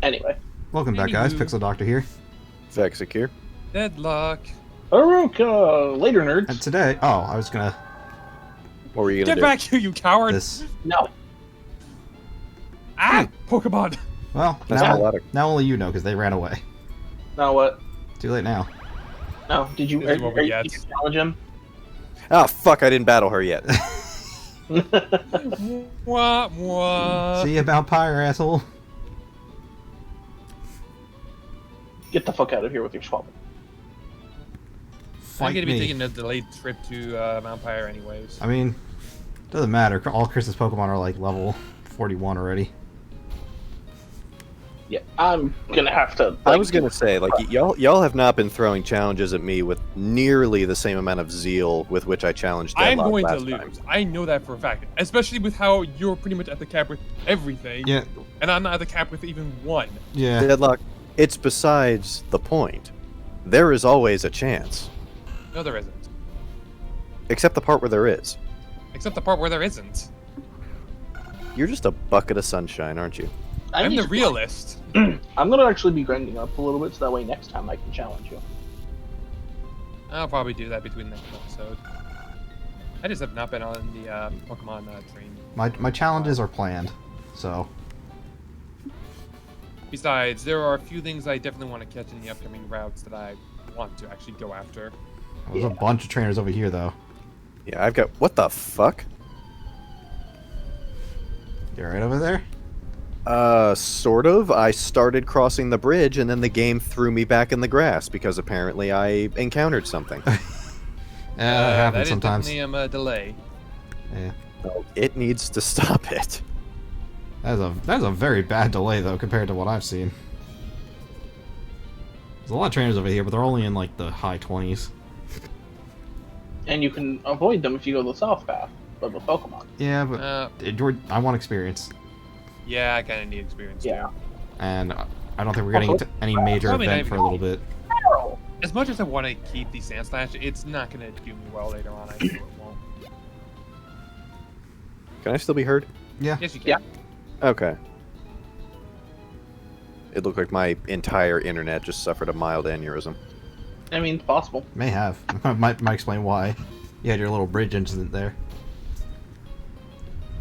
Anyway. Welcome back, guys. Pixel Doctor here. Vexic here. Deadlock. Aruka! Later, nerds. And today... Oh, I was gonna... What were you gonna Get do? back here, you coward! This... No. Ah! Pokemon! Well, That's now only you know, because they ran away. Now what? Too late now. No, did you... This is what we get. Did you challenge him? Oh, fuck, I didn't battle her yet. Wah, wah. See you, vampire asshole. Get the fuck out of here with your swapping. I'm gonna be me. taking a delayed trip to Vampire anyways. I mean, doesn't matter. All Chris's Pokemon are like level 41 already. Yeah, I'm gonna have to... I was gonna say, like, y'all have not been throwing challenges at me with nearly the same amount of zeal with which I challenged I'm Deadlock going to last lose. time. I know that for a fact. Especially with how you're pretty much at the cap with everything. Yeah. And I'm not at the cap with even one. Yeah. Deadlock, it's besides the point. There is always a chance. No, there isn't. Except the part where there is. Except the part where there isn't. You're just a bucket of sunshine, aren't you? I'm the realist. I'm gonna actually be grinding up a little bit so that way next time I can challenge you. I'll probably do that between the next episode. I just have not been on the Pokemon train. My challenges are planned, so... Besides, there are a few things I definitely want to catch in the upcoming routes that I want to actually go after. There's a bunch of trainers over here, though. Yeah, I've got... What the fuck? You're right over there? Sort of. I started crossing the bridge, and then the game threw me back in the grass, because apparently I encountered something. Yeah, that happens sometimes. That is definitely a delay. Yeah. Well, it needs to stop it. That's a very bad delay, though, compared to what I've seen. There's a lot of trainers over here, but they're only in, like, the high 20s. And you can avoid them if you go the south path of the Pokemon. Yeah, but I want experience. Yeah, I kind of need experience. Yeah. Too. And I don't think we're getting into any major Probably event not for a little bit. As much as I want to keep the Sand Slash, it's not going to do me well later on. I know it won't. Can I still be heard? Yeah. Yes, you can. Yeah. Okay. It looked like my entire internet just suffered a mild aneurysm. I mean, it's possible. May have. might explain why. You had your little bridge incident there.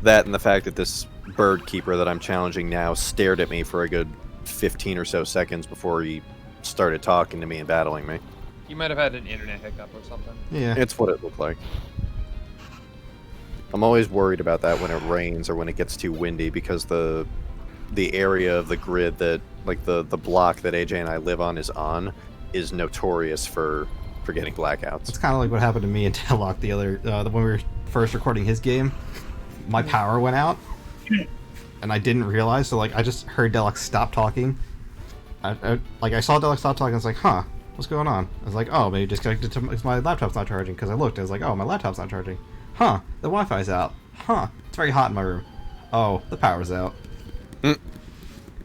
That and the fact that this bird keeper that I'm challenging now stared at me for a good 15 or so seconds before he started talking to me and battling me. You might have had an internet hiccup or something. Yeah. It's what it looked like. I'm always worried about that when it rains or when it gets too windy, because the area of the grid that, like, the block that AJ and I live on is notorious for getting blackouts. It's kind of like what happened to me and Deadlock the other when we were first recording his game. My power went out, and I didn't realize. So, like, I just heard Deadlock stop talking. I saw Deadlock stop talking. I was like, "Huh, what's going on?" I was like, "Oh, maybe disconnected to my laptop's not charging." Because I looked, I was like, "Oh, my laptop's not charging." Huh, the Wi-Fi's out. Huh, it's very hot in my room. Oh, the power's out.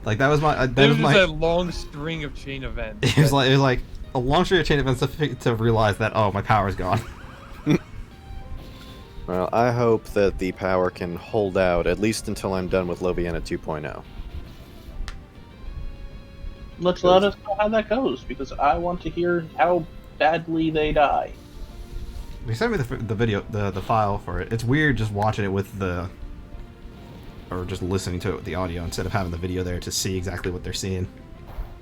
Like, that was my. There was a long string of chain events. It was like a long string of chain events to realize that, oh, my power's gone. Well, I hope that the power can hold out at least until I'm done with Loviana 2.0. Let us know how that goes, because I want to hear how badly they die. They sent me the video, the file for it. It's weird just watching it with or just listening to it with the audio instead of having the video there to see exactly what they're seeing.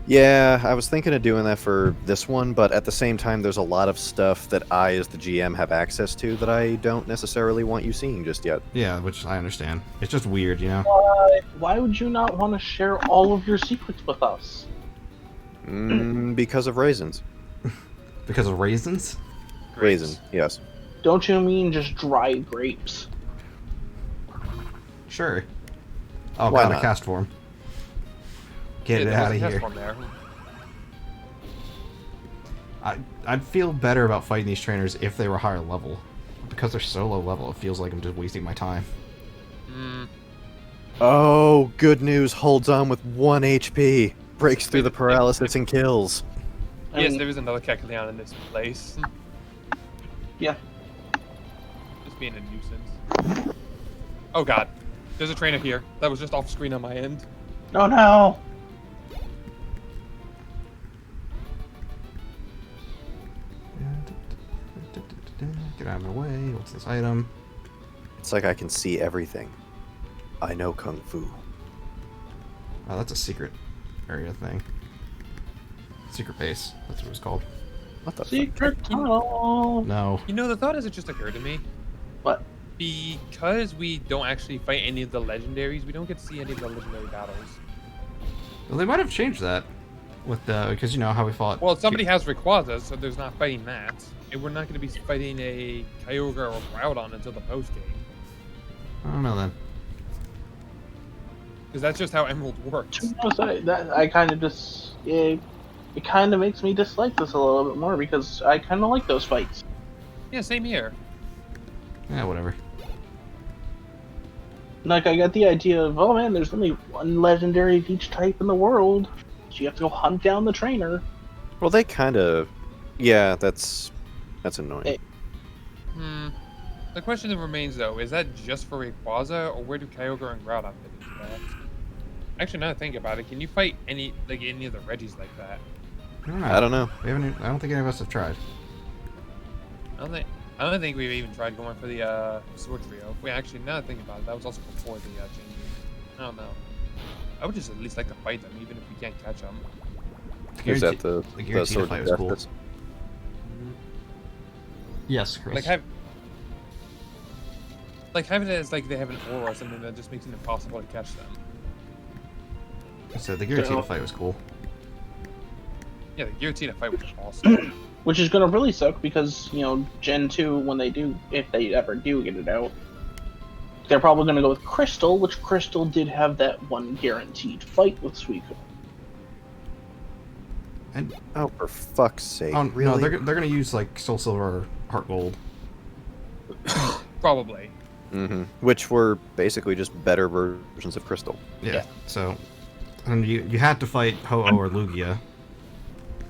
Yeah, I was thinking of doing that for this one, but at the same time, there's a lot of stuff that I, as the GM, have access to that I don't necessarily want you seeing just yet. Yeah, which I understand. It's just weird, you know? Why would you not want to share all of your secrets with us? Because of raisins. Because of raisins? Raisin, yes. Don't you mean just dry grapes? Sure. Oh, Why God, not? a cast form. Get it out of here. I'd feel better about fighting these trainers if they were higher level. Because they're so low level, it feels like I'm just wasting my time. Oh, good news. Holds on with 1 HP. Breaks through the paralysis and kills. Yes, there is another Kecleon in this place. Yeah. Just being a nuisance. Oh god. There's a trainer here. That was just off screen on my end. Oh no! Get out of my way. What's this item? It's like I can see everything. I know Kung Fu. Oh, that's a secret area thing. Secret base. That's what it was called. What the fuck? Secret tunnel. No. You know, the thought hasn't just occurred to me. What? Because we don't actually fight any of the legendaries, we don't get to see any of the legendary battles. Well, they might have changed that with because you know how we fought. Well, somebody has Rayquaza, so there's not fighting that. And we're not going to be fighting a Kyogre or Groudon until the post game. I don't know then. Because that's just how Emerald works. I kind of just it kind of makes me dislike this a little bit more because I kind of like those fights. Yeah, same here. Yeah, whatever. Like I got the idea of, oh man, there's only one legendary of each type in the world, so you have to go hunt down the trainer. Well, they kind of... Yeah, that's annoying. Hey. The question that remains, though, is that just for Rayquaza, or where do Kyogre and Groudon fit into that? Actually, now that I think about it, can you fight any of the Reggies like that? I don't know. I don't know. We haven't. I don't think any of us have tried. I don't think we've even tried going for the Sword Trio. Wait, actually, now that I think about it, that was also before the changing. I don't know. I would just at least like to fight them, even if we can't catch them. Is that the Giratina sword fight of was cool. justice? Yes, Chris. Have it as like they have an aura or something that just makes it impossible to catch them. So the Giratina fight was cool. Yeah, the Giratina fight was awesome. Which is gonna really suck because, you know, Gen 2, when they do, if they ever do get it out, they're probably gonna go with Crystal, which Crystal did have that one guaranteed fight with Suicune. And Oh, for fuck's sake! oh really? no, they're gonna use like Soul Silver or Heart Gold. Probably. Which were basically just better versions of Crystal. Yeah. So, and you had to fight Ho-Oh or Lugia.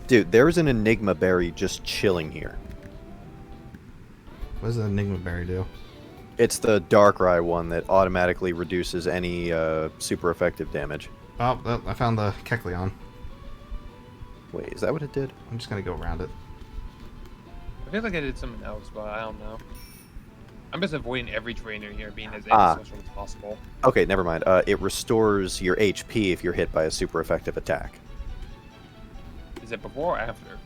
Dude, there is an Enigma Berry just chilling here. What does the Enigma Berry do? It's the Darkrai one that automatically reduces any super effective damage. Oh, I found the Kecleon. Wait, is that what it did? I'm just gonna go around it. I feel like I did something else, but I don't know. I'm just avoiding every trainer here, being as antisocial as possible. Okay, never mind. It restores your HP if you're hit by a super effective attack. Is it before or after?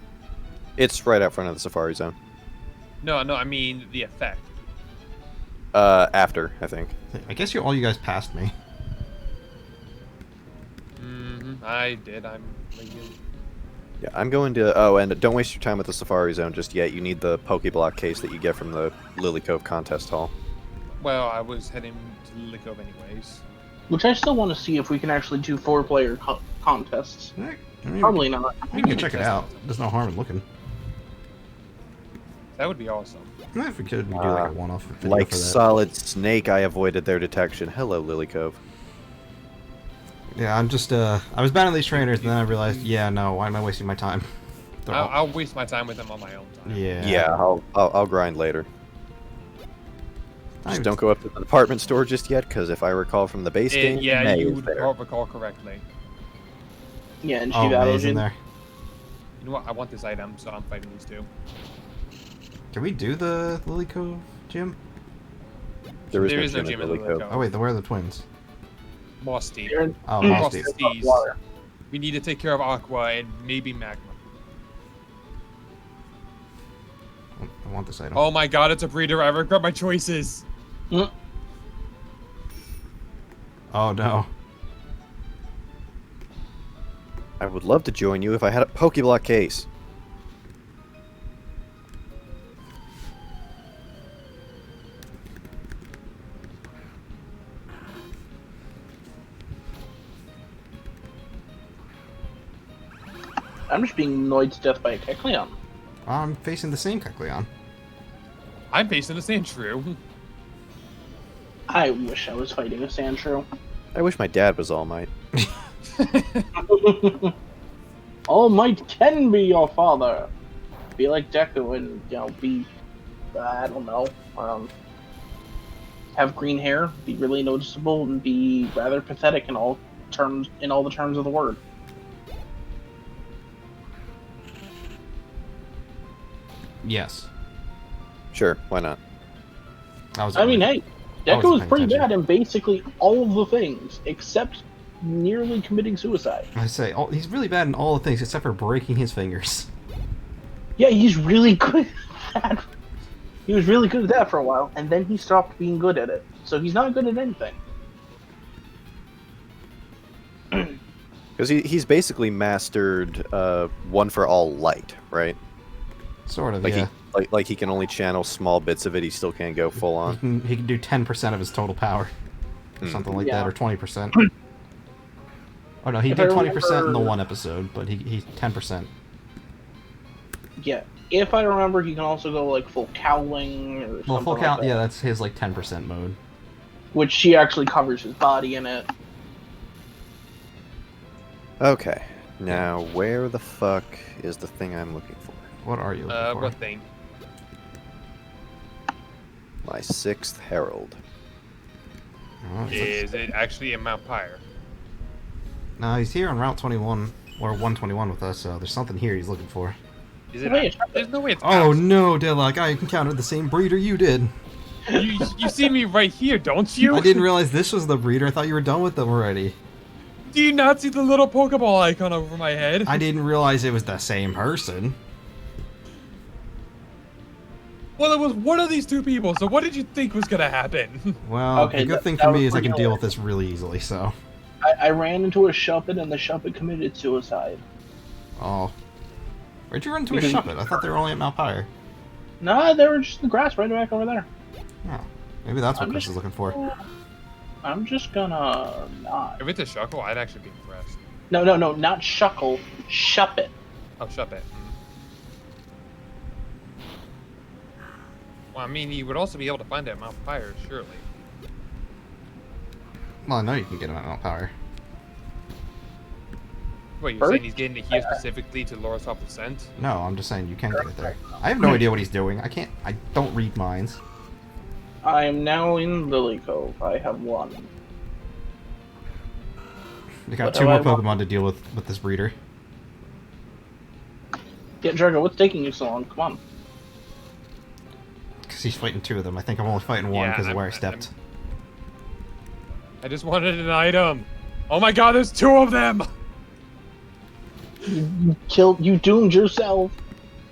It's right out front of the Safari Zone. No, I mean the effect. After, I think. I guess all you guys passed me. I did. I'm lazy. Yeah, I'm going to... Oh, and don't waste your time with the Safari Zone just yet. You need the Pokeblock case that you get from the Lily Cove Contest Hall. Well, I was heading to Lily Cove anyways. Which I still want to see if we can actually do 4-player contests. I mean, Probably not. We can check it out. There's no harm in looking. That would be awesome. If we could, we do like a one-off video Like for that. Solid Snake, I avoided their detection. Hello, Lily Cove. Yeah, I'm just I was banning these trainers, and then I realized, yeah, no, why am I wasting my time? They're all- I'll waste my time with them on my own time. Yeah. Yeah, I'll grind later. Just don't go up to the department store just yet, because if I recall from the base game, Yeah, May you is would there. recall correctly. Yeah, and she Oh, battled May's in there. You know what? I want this item, so I'm fighting these two. Can we do the Lily Cove gym? There There no is no gym gym at in Lily Lily Cove. Cove. Oh wait, then where are the twins? Moss Deep. Oh, Mm. Moss Moss Deep. Deep. Water. We need to take care of Aqua and maybe Magma. I want this item. Oh my god, it's a breeder. I regret my choices. Mm. Oh no. I would love to join you if I had a Pokeblock case. I'm just being annoyed to death by a Kecleon. I'm facing the same Kecleon. I'm facing the Sandshrew. I wish I was fighting a Sandshrew. I wish my dad was All Might. All Might can be your father. Be like Deku and, you know, be, I don't know, have green hair, be really noticeable, and be rather pathetic in all the terms of the word. Yes. Sure, why not? I mean, hey, I wasn't Deku was paying pretty attention. bad in basically all of the things, except nearly committing suicide. I say, he's really bad in all the things except for breaking his fingers. Yeah, he's really good at that. He was really good at that for a while, and then he stopped being good at it. So he's not good at anything. Because he's basically mastered one for all light, right? Sort of, Like yeah. like he can only channel small bits of it. He still can't go full on. He can do 10% of his total power. Or something like that, Yeah. or 20%. Oh no, he If I did 20% in the remember- one episode, but he's 10%. Yeah, if I remember, he can also go like full cowling or something Well, full like count, that, yeah, that's his like 10% mode. which she actually covers his body in it. Okay, now where the fuck is the thing I'm looking for? What are you looking for? What thing? My 6th Herald. Oh, Is it actually in Mount Pyre? no, he's here on Route 21, or 121 with us, so there's something here he's looking for. Is it? Wait, There's no way it's. Oh Mouse. no, Deadlock, I encountered the same breeder you did. You see me right here, don't you? I didn't realize this was the breeder, I thought you were done with them already. Do you not see the little Pokeball icon over my head? I didn't realize it was the same person. Well, it was one of these two people. So what did you think was gonna happen? Well, Okay, the good that- thing that for was me is I pretty can deal with this really easily, so... I ran into a Shuppet, and the Shuppet committed suicide. Oh. Where'd you run into a Because- Shuppet? I thought they were only at Mount Pyre. Nah, they were just in the grass right back over there. Oh. Maybe that's what I'm Chris just- is looking for. I'm just gonna not. If it's a Shuckle, I'd actually be impressed. No, not Shuckle, Shuppet. Oh, shut it. Well, I mean, you would also be able to find it at Mount Pyre, surely. Well, I know you can get him at Mount Pyre. Wait, you're Bird? saying he's getting it here specifically to lure us off the scent? No, I'm just saying you can get it there. I have no idea what he's doing. I don't read minds. I am now in Lily Cove. I have one. We got What two do more I want? Pokemon to deal with this breeder. Yeah, Jargo, what's taking you so long? Come on. Because he's fighting two of them. I think I'm only fighting one Yeah, because of I'm- where I stepped. I just wanted an item. Oh my god, there's two of them! You doomed yourself.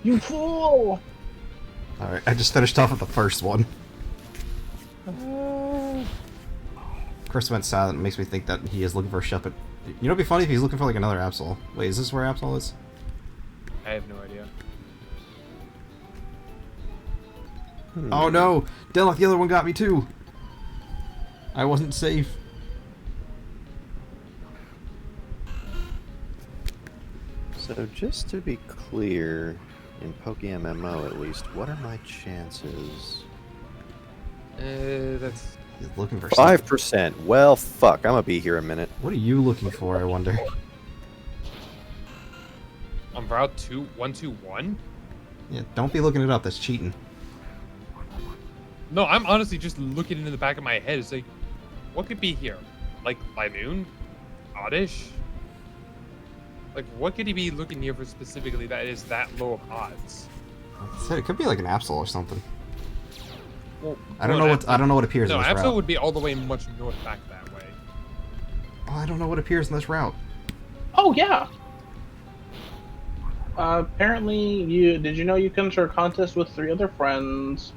You fool! Alright, I just finished off with the first one. Chris went silent. It makes me think that he is looking for a Shuppet. You know, it'd be funny if he's looking for like another Absol. Wait, is this where Absol is? I have no idea. Oh no! Deadlock, the other one got me too! I wasn't safe. So just to be clear, in PokeMMO at least, what are my chances? That's... He's looking for something. 5%. Well, fuck. I'm gonna be here a minute. What are you looking for, I wonder? On Route 121? Yeah, don't be looking it up. That's cheating. No, I'm honestly just looking into the back of my head. It's like, what could be here? Like, Linoon? Oddish? Like, what could he be looking here for specifically that is that low of odds? I said it could be like an Absol or something. Well, I don't know what appears No, in this Absol route. would be all the way much north back that way. Oh, I don't know what appears in this route. Oh yeah. Apparently, did you know you can enter a contest with 3 other friends?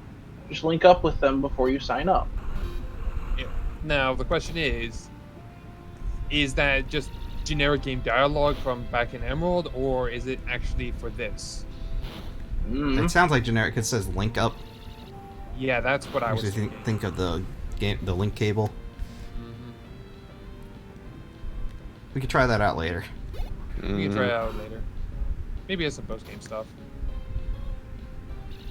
Just link up with them before you sign up. Yeah. Now, the question is that just generic game dialogue from back in Emerald, or is it actually for this? It sounds like generic. It says link up. Yeah, that's what I was Usually thinking. think of the link cable. Mhm. We could try that out later. We can try it out later. Maybe it's some post-game stuff.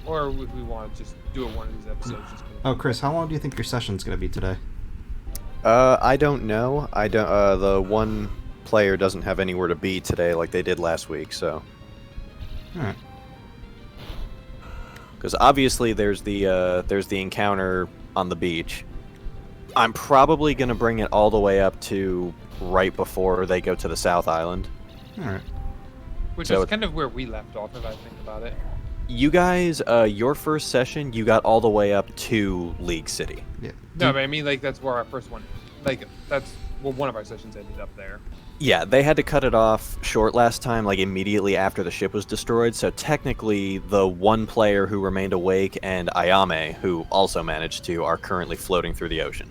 Or if we want to just do it one of these episodes. Just Oh, Chris, how long do you think your session's gonna be today? I don't know. I don't. The one player doesn't have anywhere to be today, like they did last week. So, Alright. because obviously there's the encounter on the beach. I'm probably gonna bring it all the way up to right before they go to the South Island. Alright. Which So is it- kind of where we left off, if I think about it. You guys, your first session, you got all the way up to League City. Yeah. No, but I mean, like, that's where our first one, like, that's where one of our sessions ended up there. Yeah, they had to cut it off short last time, like immediately after the ship was destroyed. So technically, the one player who remained awake and Ayame, who also managed to, are currently floating through the ocean.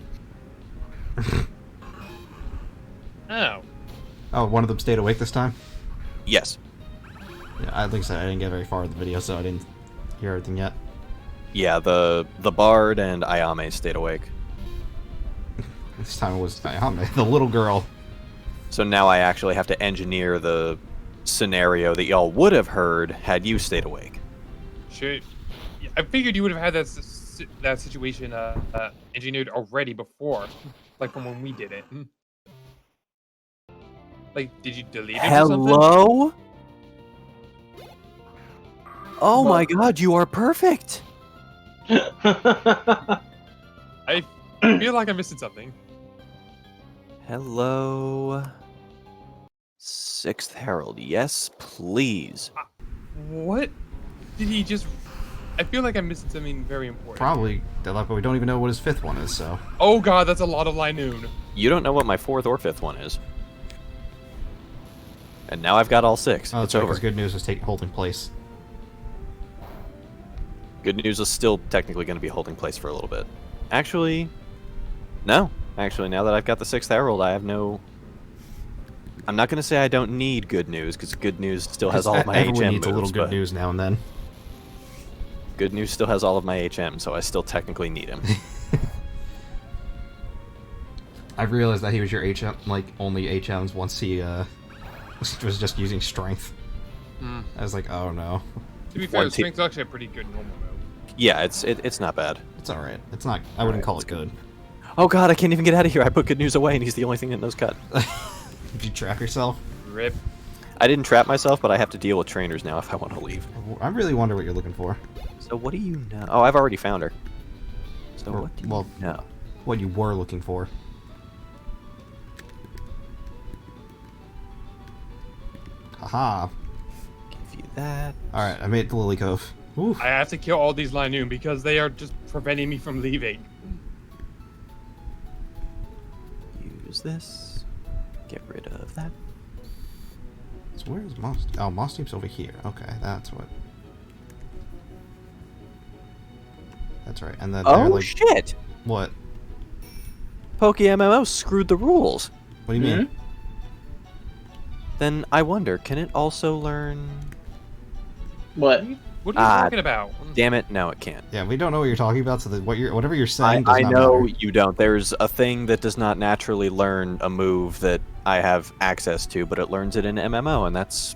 Oh. Oh, one of them stayed awake this time? Yes. Yeah, like I said, I didn't get very far in the video, so I didn't hear everything yet. Yeah, the Bard and Ayame stayed awake. This time it was Ayame, the little girl. So now I actually have to engineer the scenario that y'all would have heard had you stayed awake. Shit. I figured you would have had that situation engineered already before, like from when we did it. Like, did you delete it or something? Hello? Oh Well- my god, you are perfect! I feel like I'm missing something. Hello. Sixth Herald, yes, please. What did he just? I feel like I'm missing something very important. Probably, but we don't even know what his fifth one is, so... Oh god, that's a lot of Linoon. You don't know what my fourth or fifth one is. And now I've got all six. Oh, It's that's right, over. 'cause good news was holding place. Good news is still technically going to be holding place for a little bit. Actually, no. Actually, now that I've got the Sixth Herald, I have no... I'm not going to say I don't need good news, because good news still has all of my Everyone HM needs a little moves, good but news now and then. good news still has all of my HM, so I still technically need him. I've realized that he was your HM, like, only HMs once he, was just using strength. I was like, oh no. To be fair, One strength's actually a pretty good normal move. Yeah, it's not bad. It's alright. It's not, I wouldn't call it good. Oh god, I can't even get out of here. I put good news away, and he's the only thing that knows cut. Did you trap yourself? Rip. I didn't trap myself, but I have to deal with trainers now if I want to leave. I really wonder what you're looking for. So what do you know? Oh, I've already found her. So Or- what do well, you know? What you were looking for. Haha. Give you that. Alright, I made the Lily Cove. Oof. I have to kill all these Linoon because they are just preventing me from leaving. Use this. Get rid of that. So where's Moss? Oh, Moss Deep's over here. Okay, that's what. That's right. And then they're Oh like, shit! what? PokeMMO screwed the rules. What do you mean? Then I wonder, can it also learn? What? What are you talking about? Damn it! No, it can't. Yeah, we don't know what you're talking about. So that whatever you're saying I does not know matter. you don't. There's a thing that does not naturally learn a move that I have access to, but it learns it in MMO, and that's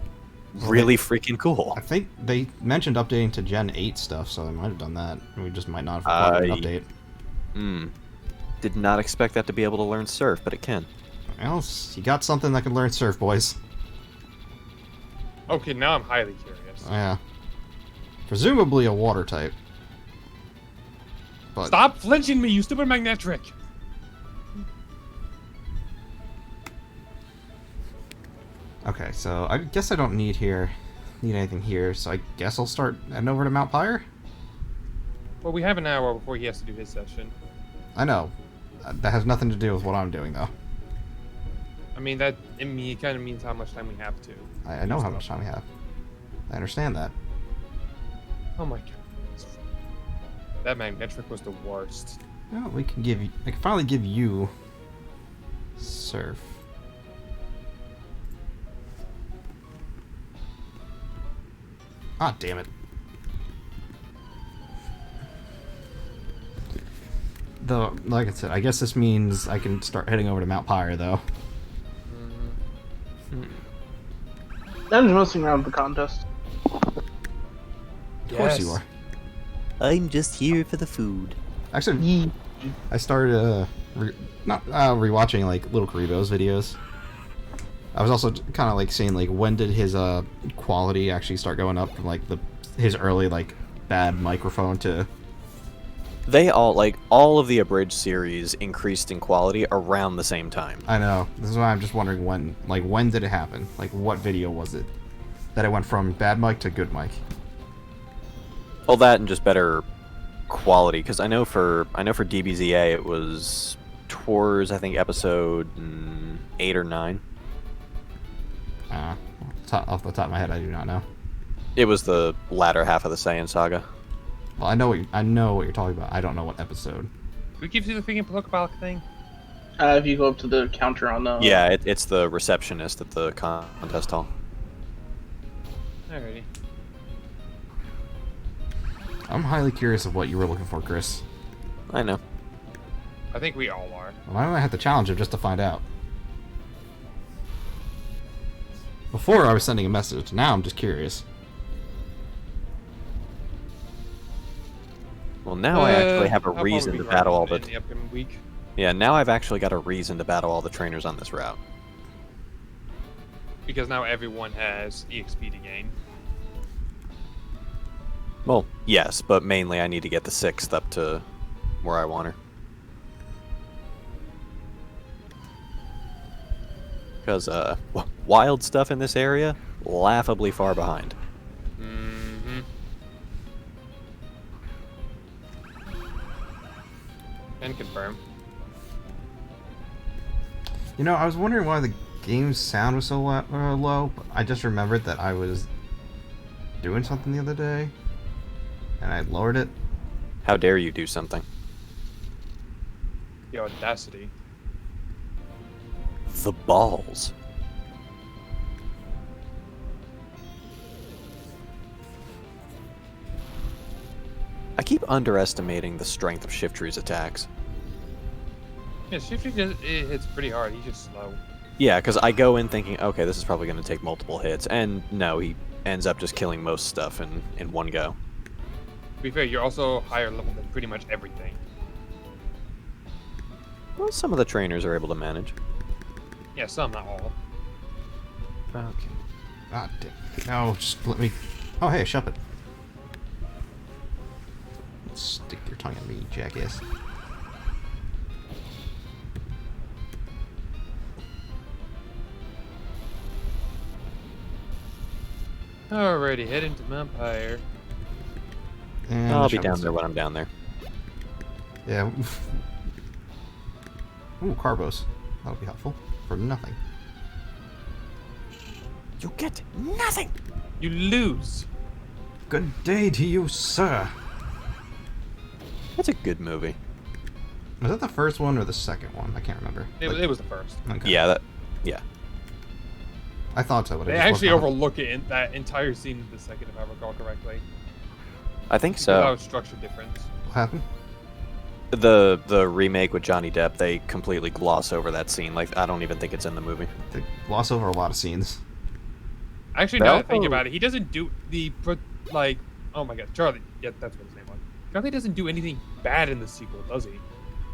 really freaking cool. I think they mentioned updating to Gen 8 stuff, so they might have done that. We just might not have recorded an update. Did not expect that to be able to learn Surf, but it can. Well, you got something that can learn Surf, boys. Okay, now I'm highly curious. Yeah. Presumably a water type. But Stop flinching me, you stupid magnetric! okay, so I guess I don't need anything here, so I guess I'll start heading over to Mount Pyre? Well, we have an hour before he has to do his session. I know. That has nothing to do with what I'm doing, though. I mean, that it kind of means how much time we have to. I know how much time we have. I understand that. Oh my god. That magnetric was the worst. Well, we can give you... I can finally give you... Surf. Ah, damn it. Though, like I said, I guess this means I can start heading over to Mount Pyre, though. I'm just messing around with the contest. Of course you are. I'm just here for the food. Actually, I started not rewatching like Little Karibo's videos. I was also kind of like seeing like when did his quality actually start going up from like his early like bad microphone to. They all of the abridged series increased in quality around the same time. I know. This is why I'm just wondering when did it happen? Like what video was it that it went from bad mic to good mic? Well, that and just better quality, because I know for DBZA it was towards, I think, episode 8 or 9. Off the top of my head, I do not know. It was the latter half of the Saiyan saga. Well, I know what you're talking about. I don't know what episode. Who gives you the freaking Pokeball thing? If you go up to the counter on the... Yeah, it's the receptionist at the contest hall. Alrighty. I'm highly curious of what you were looking for, Chris. I know. I think we all are. Well, I might have to challenge him just to find out. Before I was sending a message. Now I'm just curious. Well, now I actually have a I'll reason probably to be battle all running the... in the upcoming week. Yeah, now I've actually got a reason to battle all the trainers on this route. Because now everyone has EXP to gain. Well, yes, but mainly I need to get the 6th up to where I want her. Because, wild stuff in this area, laughably far behind. Mm-hmm. And confirm. You know, I was wondering why the game's sound was so low, but I just remembered that I was doing something the other day, and I lowered it. How dare you do something? The audacity. The balls. I keep underestimating the strength of Shiftry's attacks. Yeah, Shifty it hits pretty hard. He's just slow. Yeah, because I go in thinking, okay, this is probably going to take multiple hits, and no, he ends up just killing most stuff in one go. To be fair, you're also higher level than pretty much everything. Well, some of the trainers are able to manage. Yeah, some, not all. Okay. Ah, no, just let me... Oh, hey, shove it. Stick your tongue in me, jackass. Alrighty, heading to Vampire. And I'll be shove down it. there when I'm down there. Yeah. Ooh, Carbos. That'll be helpful. For nothing. You get nothing! You lose! Good day to you, sir. That's a good movie. Was that the first one or the second one? I can't remember. It was the first. Okay. Yeah, yeah. I thought so, but They I just actually wasn't- overlook it in that entire scene in the second, if I recall correctly. I think Because so. of structure difference. What happened? The remake with Johnny Depp, they completely gloss over that scene. Like, I don't even think it's in the movie. They gloss over a lot of scenes. Actually, They now that I think also- about it, he doesn't do like, oh my god, Charlie. Yeah, that's what his name was. Charlie doesn't do anything bad in the sequel, does he?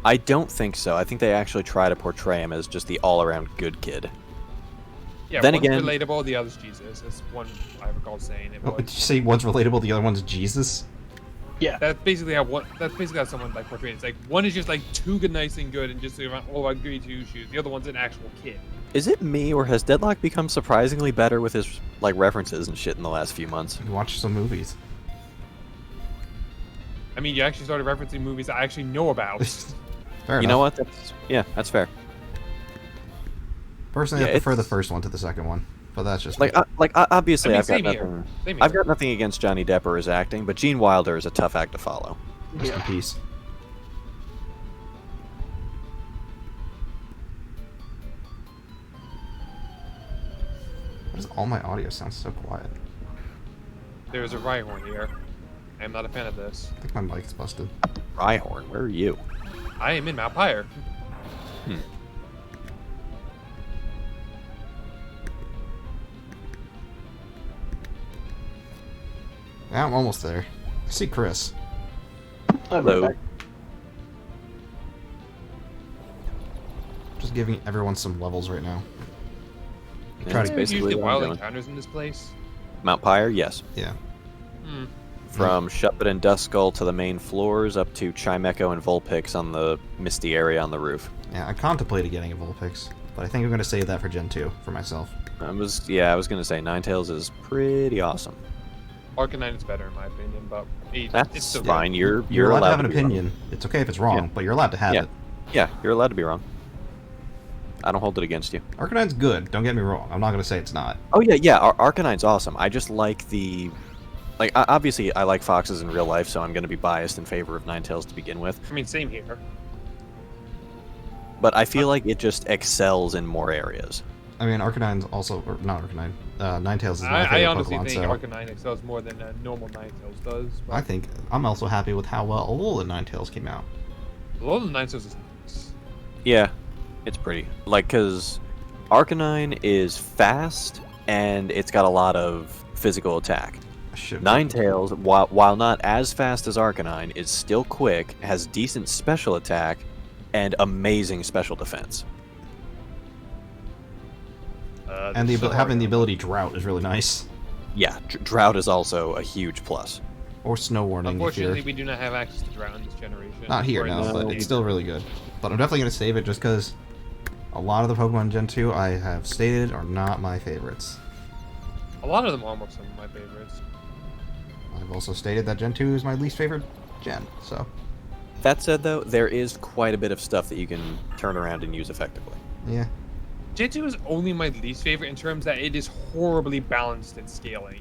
I don't think so. I think they actually try to portray him as just the all-around good kid. Yeah, Then one's again- relatable, the other's Jesus. That's one I recall saying it Oh, was. did you say one's relatable, the other one's Jesus? Yeah. That's basically how someone like portrays it. It's like one is just like too good, nice and good, and just all about goody two shoes. The other one's an actual kid. Is it me, or has Deadlock become surprisingly better with his like references and shit in the last few months? You watch some movies. I mean, you actually started referencing movies I actually know about. Fair You know enough. what? That's fair. Personally, Yeah, I prefer the it's- first one to the second one, but that's just Obviously, I mean, I've got same here. nothing. Same here. I've got nothing against Johnny Depp or his acting, but Gene Wilder is a tough act to follow. Rest in peace. Why does all my audio sound so quiet? There's a Rhyhorn here. I am not a fan of this. I think my mic's busted. Rhyhorn, where are you? I am in Mount Pyre. Hmm. Yeah, I'm almost there. I see Chris. I'll be Hello. right back. Just giving everyone some levels right now. Yeah, Try that's to- There's basically usually what I'm wild doing. encounters in this place. Mount Pyre, yes. Yeah. Hmm. From Shutbit and Duskull to the main floors, up to Chimecho and Vulpix on the misty area on the roof. Yeah, I contemplated getting a Vulpix, but I think I'm going to save that for Gen 2 for myself. I was gonna say Ninetales is pretty awesome. Arcanine is better in my opinion, but it's That's still fine. good. You're allowed to have an to be wrong. opinion. It's okay if it's wrong, Yeah. but you're allowed to have Yeah. it. Yeah, you're allowed to be wrong. I don't hold it against you. Arcanine's good. Don't get me wrong. I'm not gonna say it's not. Oh yeah. Arcanine's awesome. I just like the, obviously I like foxes in real life, so I'm going to be biased in favor of Ninetales to begin with. I mean, same here. But I feel like it just excels in more areas. I mean, Arcanine's also, or not Arcanine. Ninetales is my I favorite honestly Pokemon. think So Arcanine excels more than normal Ninetales does. But I think I'm also happy with how well all the Ninetales came out. a lot of the Ninetales is nice. Yeah, it's pretty. Because Arcanine is fast and it's got a lot of physical attack. Ninetales, while not as fast as Arcanine, is still quick, has decent special attack, and amazing special defense. And having the ability Drought is really nice. Yeah, Drought is also a huge plus. Or Snow Warning if Unfortunately, you're... we do not have access to Drought in this generation. Not here, Or in no, this but age. it's still really good. But I'm definitely going to save it just because a lot of the Pokemon Gen 2 I have stated are not my favorites. A lot of them are almost some of my favorites. I've also stated that Gen 2 is my least favorite gen, so... That said, though, there is quite a bit of stuff that you can turn around and use effectively. Yeah. Gen 2 is only my least favorite in terms that it is horribly balanced in scaling.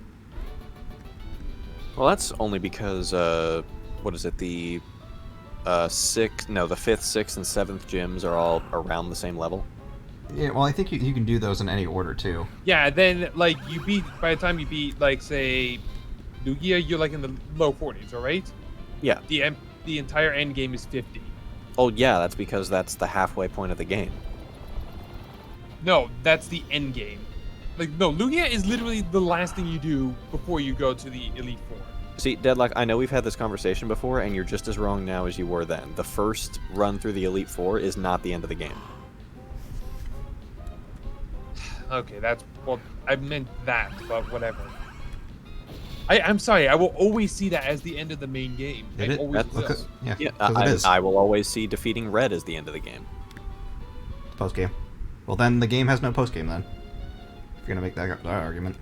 Well, that's only because, what is it, the the 5th, 6th, and 7th gyms are all around the same level. Yeah, well, I think you can do those in any order, too. Yeah, then, like, by the time you beat, like, say, Lugia, you're, like, in the low 40s, alright? Yeah. The entire end game is 50. Oh, yeah, that's because that's the halfway point of the game. No, that's the end game. Like, no, Lugia is literally the last thing you do before you go to the Elite Four. See, Deadlock, I know we've had this conversation before, and you're just as wrong now as you were then. The first run through the Elite Four is not the end of the game. Okay, well, I meant that, but whatever. I'm sorry, I will always see that as the end of the main game. I always will. Yeah, Yeah, 'cause it is. I will always see defeating Red as the end of the game. Post-game. Well, then the game has no post-game, then. If you're going to make that argument.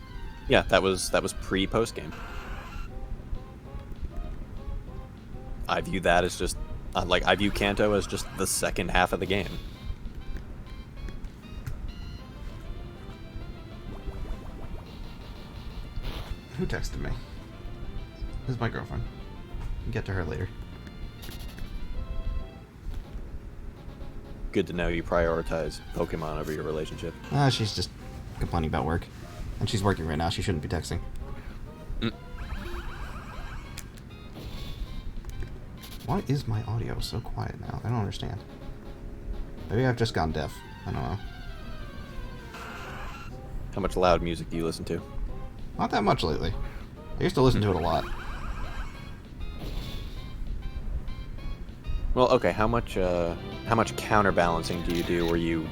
Yeah, that was pre-post game. I view that as just I view Kanto as just the second half of the game. Who texted me? This is my girlfriend. We'll get to her later. Good to know you prioritize Pokemon over your relationship. She's just complaining about work. And she's working right now. She shouldn't be texting. Why is my audio so quiet now? I don't understand. Maybe I've just gone deaf. I don't know. How much loud music do you listen to? Not that much lately. I used to listen to it a lot. Well, okay, how much counterbalancing do you do where you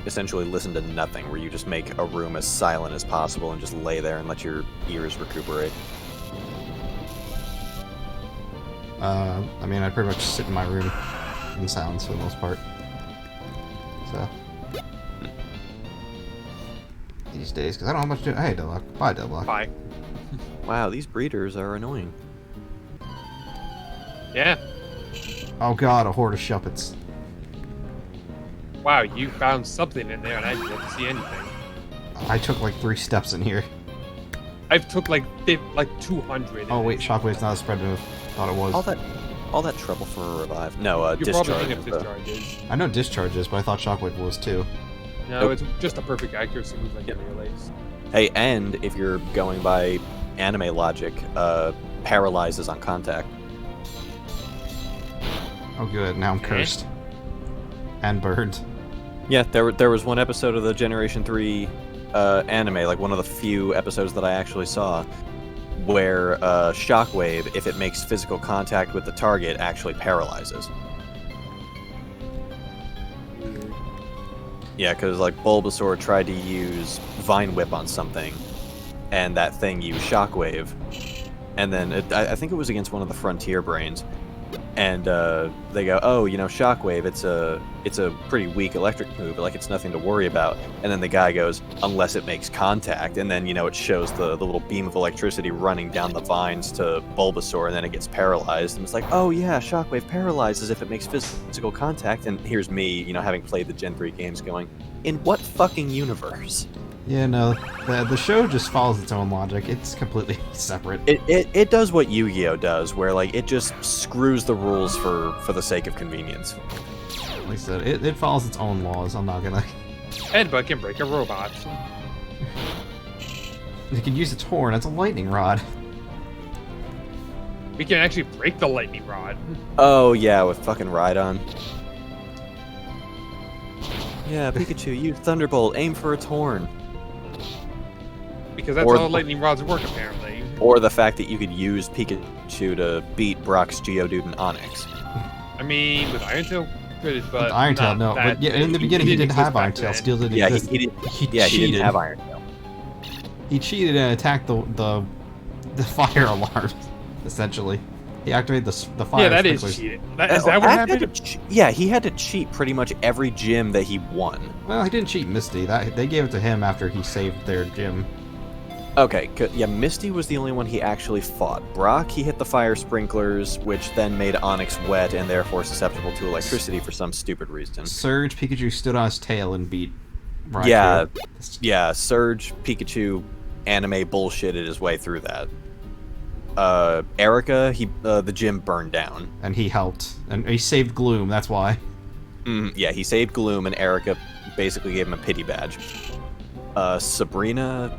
essentially listen to nothing, where you just make a room as silent as possible and just lay there and let your ears recuperate? I mean, I pretty much sit in my room in silence for the most part. So. These days, because I don't have much to do. Hey, Deadlock. Bye, Deadlock. Bye. Wow, these breeders are annoying. Yeah. Oh god, a horde of Shuppets. Wow, you found something in there and I didn't see anything. I took like 3 steps in here. I've took like 200. Oh wait, Shockwave's not a spread move. Thought it was. All that trouble for a revive. No, You're discharge. probably thinking of though. discharges. I know Discharges, but I thought Shockwave was too. No, Nope. it's just a perfect accuracy move like every lace. Hey, and if you're going by anime logic, paralyzes on contact. Oh good, now I'm cursed. And burned. Yeah, there was one episode of the Generation 3 anime, like one of the few episodes that I actually saw, where Shockwave, if it makes physical contact with the target, actually paralyzes. Yeah, because like Bulbasaur tried to use Vine Whip on something, and that thing used Shockwave, and then I think it was against one of the Frontier Brains, and they go, oh, Shockwave, it's a pretty weak electric move, like it's nothing to worry about. And then the guy goes, unless it makes contact, and then it shows the little beam of electricity running down the vines to Bulbasaur, and then it gets paralyzed. And it's like, oh yeah, Shockwave paralyzes if it makes physical contact. And here's me, having played the Gen 3 games, going, in what fucking universe? Yeah, no, the show just follows its own logic. It's completely separate. It does what Yu-Gi-Oh does, where like it just screws the rules for the sake of convenience. Like I said, it follows its own laws. I'm not gonna. Headbutt can break a robot. You can use its horn. It's a lightning rod. We can actually break the lightning rod. Oh yeah, with fucking Rhydon. Yeah, Pikachu, use Thunderbolt, aim for its horn. Because that's how lightning rods work, apparently. Or the fact that you could use Pikachu to beat Brock's Geodude and Onyx. I mean, with Iron Tail, could it, but with Iron Tail, no. But yeah, in the beginning, he didn't have Iron Tail. Steel didn't exist. He didn't have Iron Tail. He cheated and attacked the fire alarms, essentially. He activated the fire. Yeah, that sprinklers. is cheating. Is that what happened? He had to cheat pretty much every gym that he won. Well, he didn't cheat Misty. They gave it to him after he saved their gym. Okay, yeah, Misty was the only one he actually fought. Brock, he hit the fire sprinklers, which then made Onyx wet and therefore susceptible to electricity for some stupid reason. Surge, Pikachu stood on his tail and beat Raikou. Yeah, Surge, Pikachu, anime bullshitted his way through that. Erica, the gym burned down. And he helped. And he saved Gloom, that's why. Yeah, he saved Gloom, and Erica basically gave him a pity badge. Sabrina,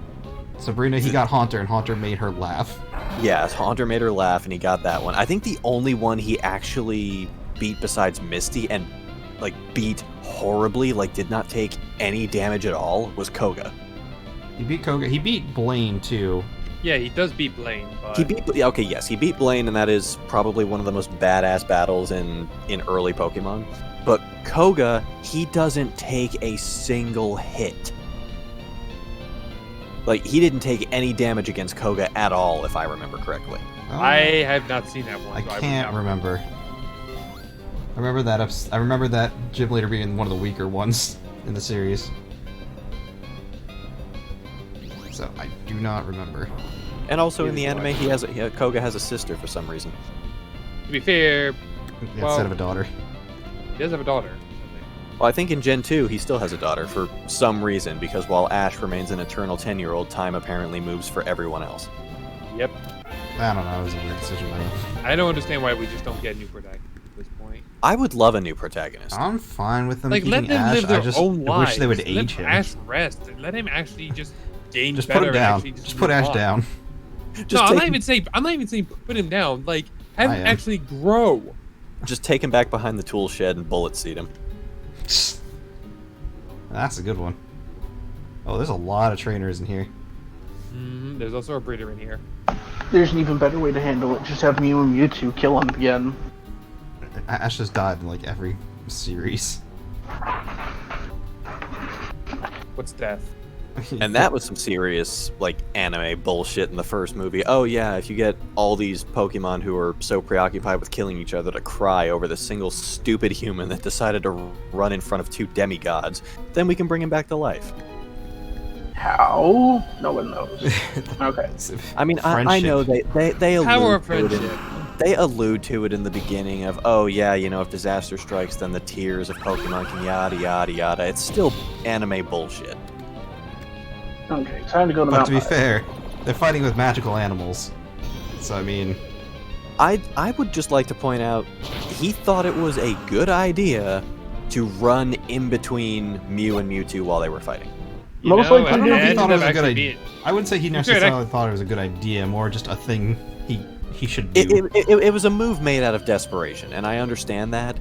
he got Haunter, and Haunter made her laugh. Yeah, Haunter made her laugh, and he got that one. I think the only one he actually beat besides Misty, and, like, beat horribly, like, did not take any damage at all, was Koga. He beat Koga. He beat Blaine, too. Yeah, he does beat Blaine, but... He beat Blaine, and that is probably one of the most badass battles in early Pokemon. But Koga, he doesn't take a single hit. Like, he didn't take any damage against Koga at all, if I remember correctly. I have not seen that one. I can't remember. I remember that gym leader being one of the weaker ones in the series. So I do not remember. And also in the anime, Koga has a sister for some reason. To be fair, instead of a daughter. He does have a daughter. Well, I think in Gen 2, he still has a daughter for some reason, because while Ash remains an eternal 10-year-old, time apparently moves for everyone else. Yep. I don't know, it was a weird decision. I don't understand why we just don't get a new protagonist at this point. I would love a new protagonist. I'm fine with them keeping let them Ash. Live their own lives. I wish they would age him. Let Ash rest. Let him actually just gain just better. Put him down. Just put Ash down. I'm not even saying put him down. Like, have him actually grow. Just take him back behind the tool shed and bullet seed him. That's a good one. Oh, there's a lot of trainers in here. There's also a breeder in here. There's an even better way to handle it. Just have Mew and Mewtwo kill him again. Ash has died in, like, every series. What's death? And that was some serious, like, anime bullshit in the first movie. Oh yeah, if you get all these Pokemon who are so preoccupied with killing each other to cry over the single stupid human that decided to run in front of 2 demigods, then we can bring him back to life. How? No one knows. Okay. I mean, I know they Power allude of friendship. they allude to it in the beginning of, oh yeah, if disaster strikes, then the tears of Pokemon can yada yada yada. It's still anime bullshit. Okay, time to go to But Mount to be High. fair, they're fighting with magical animals. So, I mean... I would just like to point out, he thought it was a good idea to run in between Mew and Mewtwo while they were fighting. Most likely, I don't know if he thought it was a good idea. idea. I wouldn't say he necessarily thought it was a good idea, more just a thing he should do. It was a move made out of desperation, and I understand that.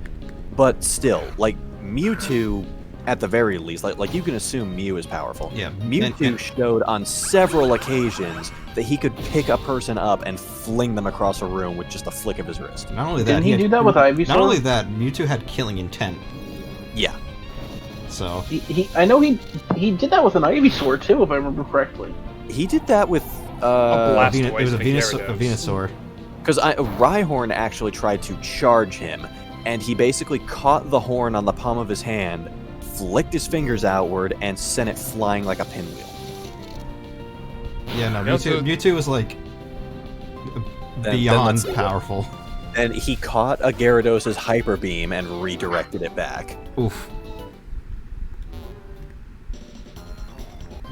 But still, like, Mewtwo... At the very least, like you can assume Mew is powerful. Yeah, Mewtwo showed on several occasions that he could pick a person up and fling them across a room with just a flick of his wrist. Not only that, Didn't he do that with Ivysaur? Not only that, Mewtwo had killing intent. Yeah. So I know he did that with an Ivysaur too, if I remember correctly. He did that with it was a Venusaur. because Rhyhorn actually tried to charge him, and he basically caught the horn on the palm of his hand, flicked his fingers outward, and sent it flying like a pinwheel. Yeah, no, Yeah, so- Mewtwo was like Then beyond let's- powerful. And he caught a Gyarados' Hyper Beam and redirected it back. Oof.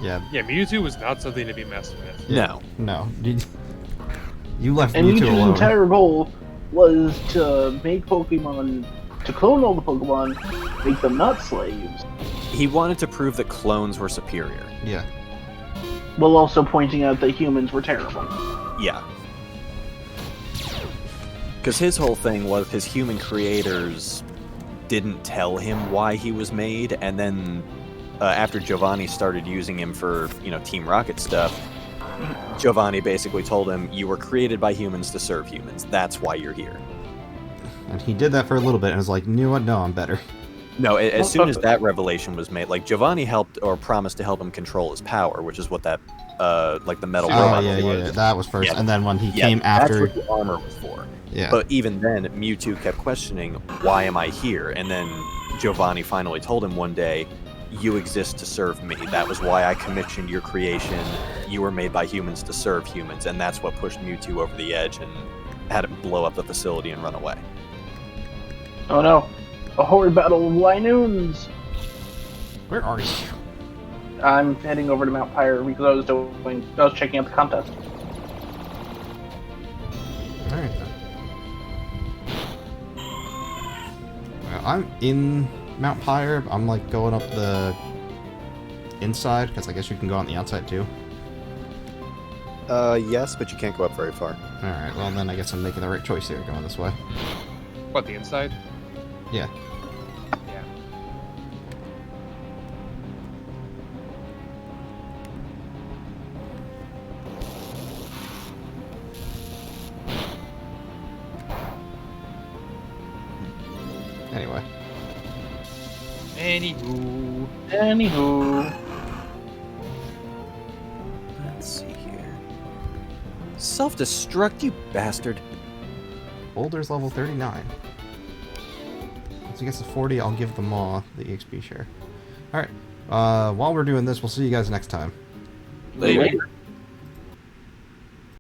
Yeah, Yeah, Mewtwo was not something to be messed with. No. no. You left And Mewtwo Mewtwo's alone. entire goal was to make Pokemon, to clone all the Pokemon, make them not slaves, He wanted to prove that clones were superior. Yeah. while also pointing out that humans were terrible. Yeah. Because his whole thing was his human creators didn't tell him why he was made, and then after Giovanni started using him for, Team Rocket stuff, Giovanni basically told him, you were created by humans to serve humans. That's why you're here. And he did that for a little bit and was like, you know what? No, I'm better. No, as soon as that revelation was made, like, Giovanni helped or promised to help him control his power, which is what that, like, the metal Oh, robot yeah, was. yeah, that was first. Yeah. And then when he Yeah, came after... that's what the armor was for. Yeah. But even then, Mewtwo kept questioning, why am I here? And then Giovanni finally told him one day, you exist to serve me. That was why I commissioned your creation. You were made by humans to serve humans, and that's what pushed Mewtwo over the edge and had him blow up the facility and run away. Oh no, a horrid battle of Linoons! Where are you? I'm heading over to Mount Pyre because I was checking out the contest. Alright then. Well, I'm in Mount Pyre. I'm like going up the inside, because I guess you can go on the outside too. Yes, but you can't go up very far. Alright, well then I guess I'm making the right choice here, going this way. What, the inside? Yeah. Yeah. Anyway. Anywho, Let's see here. Self-destruct, you bastard. Boulder's level 39. Once he gets to 40, I'll give the Maw the EXP share. Alright. While we're doing this, we'll see you guys next time. Later.